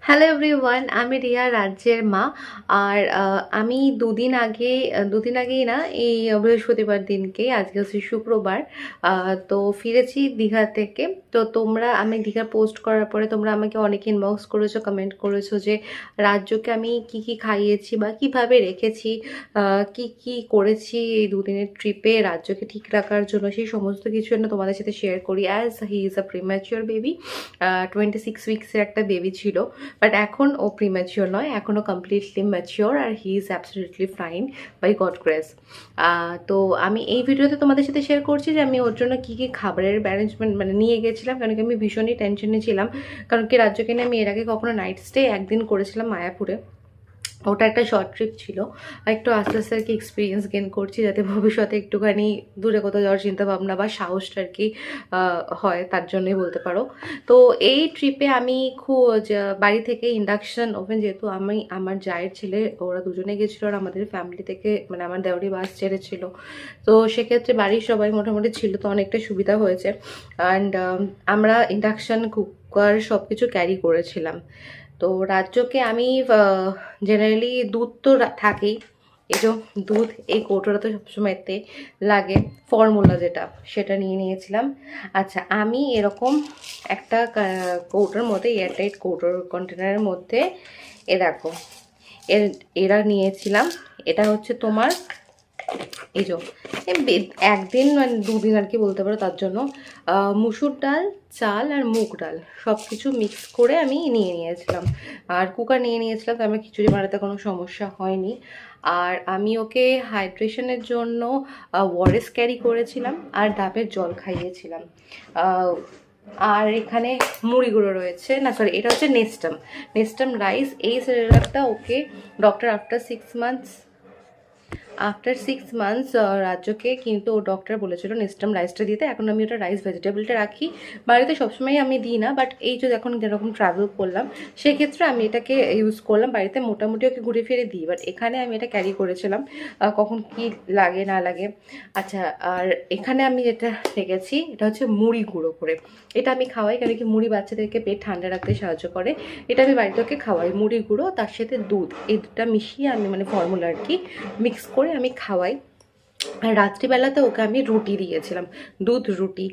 Hello everyone, আমি রিয়া রাজ্যের মা। আর আমি দুদিন আগেই না, এই বৃহস্পতিবার দিনকে, আজকে হচ্ছে শুক্রবার। তো ফিরেছি দীঘা থেকে। তো আমি দীঘা পোস্ট করার পরে তোমরা আমাকে অনেকে ইনবক্স করেছো, কমেন্ট করেছো যে রাজ্যকে আমি কি কি খাইয়েছি বা কিভাবে রেখেছি, কি কি করেছি এই দুদিনের ট্রিপে রাজ্যকে ঠিক রাখার জন্য, সেই সমস্ত কিছু জন্য তোমাদের সাথে শেয়ার করি। As he is a premature baby, 26 উইক্সের একটা বেবি ছিল। বাট এখন ও প্রিম্যাচিওর নয়, এখনও কমপ্লিটলি ম্যাচিওর, আর he is absolutely fine by God grace. তো আমি এই ভিডিওতে তোমাদের সাথে শেয়ার করছি যে আমি ওর জন্য কী কী খাবারের অ্যারেঞ্জমেন্ট নিয়ে গেছিলাম, কারণ কি আমি ভীষণই টেনশনে ছিলাম। কারণ কি রাজ্যকে নিয়ে আমি এর আগে কখনো নাইট স্টে একদিন করেছিলাম মায়াপুরে। ওটা একটা শর্ট ট্রিপ ছিল। আর একটু আস্তে আস্তে আর কি এক্সপিরিয়েন্স গেন করছি, যাতে ভবিষ্যতে একটুখানি দূরে কোথাও যাওয়ার চিন্তা ভাবনা বা সাহসটা আর কি হয়, তার জন্যই বলতে পারো। তো এই ট্রিপে আমি বাড়ি থেকে ইন্ডাকশন ওভেন, যেহেতু আমার জায়ের ছেলে ওরা দুজনে গেছিলো, আর আমাদের ফ্যামিলি থেকে আমার দেওয়ারি বাস ছেড়েছিল। তো সেক্ষেত্রে বাড়ির সবাই মোটামুটি ছিল, তো অনেকটা সুবিধা হয়েছে। অ্যান্ড আমরা ইন্ডাকশন কুকার সব কিছু ক্যারি করেছিলাম। তো রাজ্যকে আমি জেনারেলি দুধ তো থাকেই, এই যে দুধ, এই কৌটোটা তো সবসময় এতে লাগে, ফর্মুলা যেটা, সেটা নিয়ে নিয়েছিলাম। আচ্ছা, আমি এরকম একটা কৌটোর মধ্যে, এয়ারটাইট কৌটোর কন্টেনারের মধ্যে দেখো, এরা নিয়েছিলাম। এটা হচ্ছে তোমার এই যে একদিন দুদিন আর কি বলতে পারো, তার জন্য মুসুর ডাল, চাল আর মুগ ডাল সব কিছু মিক্স করে আমি নিয়ে নিয়েছিলাম। আর কুকার নিয়ে নিয়েছিলাম, তো আমার খিচুড়ি বানাতে কোনো সমস্যা হয়নি। আর আমি ওকে হাইড্রেশনের জন্য ওয়ারেস ক্যারি করেছিলাম, আর ডাবের জল খাইয়েছিলাম। আর এখানে মুড়ি গুঁড়ো রয়েছে, না সরি, এটা হচ্ছে নেস্টাম রাইস। এই সিরিয়ালটা ওকে ডক্টর আফটার 6 মান্থস রাজ্যকে কিন্তু ডক্টর বলেছিল নেস্টাম রাইসটা দিতে। এখন আমি ওটা রাইস ভেজিটেবলটা রাখি বাড়িতে, সবসময় আমি দিই না, বাট এই যে এখন যেরকম ট্রাভেল করলাম সেক্ষেত্রে আমি এটাকে ইউজ করলাম। বাড়িতে মোটামুটি ওকে ঘুরে ফিরে দিই, বাট এখানে আমি এটা ক্যারি করেছিলাম কখন কি লাগে না লাগে। আচ্ছা, আর এখানে আমি যেটা রেখেছি এটা হচ্ছে মুড়ি গুঁড়ো করে। এটা আমি খাওয়াই, কারণ কি মুড়ি বাচ্চাদেরকে পেট ঠান্ডা রাখতে সাহায্য করে। এটা আমি বাড়িতে ওকে খাওয়াই, মুড়ি গুঁড়ো তার সাথে দুধ, এই দুধটা মিশিয়ে আমি ফর্মুলা আর কি মিক্স করে আমি খাওয়াই। আর রাত্রিবেলাতে ওকে আমি রুটি দিয়েছিলাম, দুধ রুটি।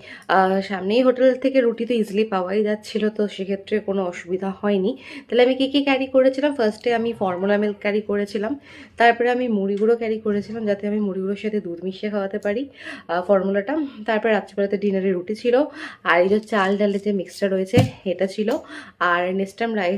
সামনেই হোটেল থেকে রুটি তো ইজিলি পাওয়াই যাচ্ছিলো, তো সেক্ষেত্রে কোনো অসুবিধা হয়নি। তাহলে আমি কী কী ক্যারি করেছিলাম, ফার্স্টে আমি ফর্মুলা মিল্ক ক্যারি করেছিলাম, তারপরে আমি মুড়ি গুঁড়ো ক্যারি করেছিলাম, যাতে আমি মুড়ি গুঁড়োর সাথে দুধ মিশিয়ে খাওয়াতে পারি ফর্মুলাটা। তারপরে রাত্রিবেলাতে ডিনারে রুটি ছিল, আর এই যে চাল ডালের যে মিক্সটা রয়েছে এটা ছিল, আর নেক্সট টাইম রাইস